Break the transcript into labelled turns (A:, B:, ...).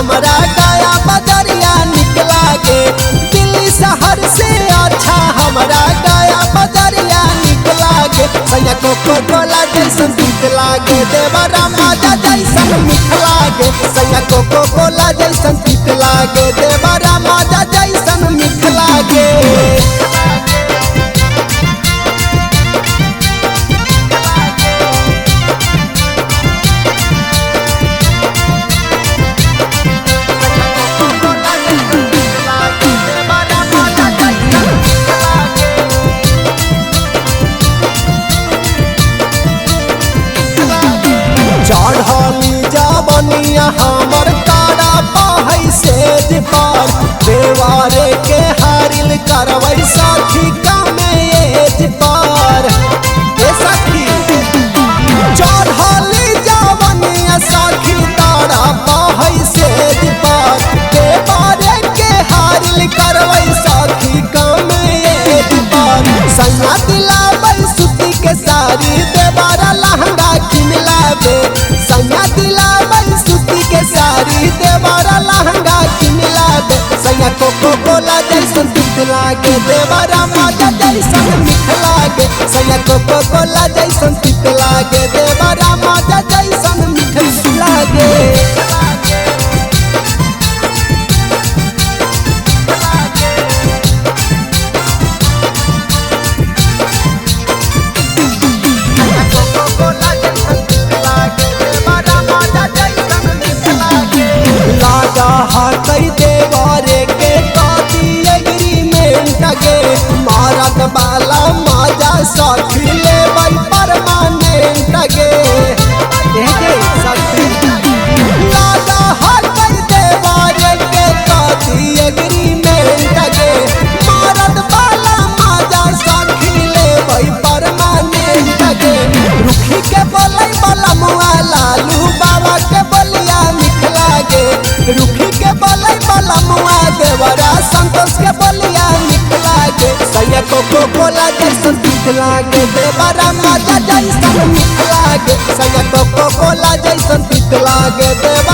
A: हमारा गया बजरिया निक लागे। दिल्ली शहर से अच्छा हमारा गया बजरिया निक लागे। सैया कोको कोला जैसन तीत लागे, देवरा माजा जैसन मीठ लागे। सैया कोको कोला जैसन तीत लागे, देवरा माजा जैसन मीठ लागे। चढ़ली जवनिया हमर कारा पहै सेज पर, देवारे के हारिल करवै सखी कमे एज पर। ए सखी चढ़ली जवनिया सखी तारा पहै सेज पर, देवारे के हारिल करवै सखी कमे एज पर। सैया दिलावै सूती के साड़ी, देवारा लहंगा किन लावे। सैया दिलावै सूती के साड़ी, देवरा लहंगा किन लावे। सैया कोको कोला जैसन तीत लागे, देवरा माजा जैसन मीठ लागे। सैया कोको कोला जैसन तीत लागे, देवरा माजा जैसन मीठ लागे। देवारे के काती एग्रीमेंट गे, मारत बाला माजा सखी लेबै परमानेंट गे। लागा हटै देवारे के काती एग्रीमेंट गे, मारत बाला माजा सखी लेबै परमानेंट गे। रुखी के बोलै बाला मुआ लालू बाबा के बोलिया मीठ लागे। रुखी के बोलै बाला मुआ देवरा संतोष के बोलिया मीठ लागे। सैया कोको कोला जैसन तीत लागे, देवरा माजा जैसन मीठ लागे। सैया कोको कोला जैसन तीत लागे, देवरा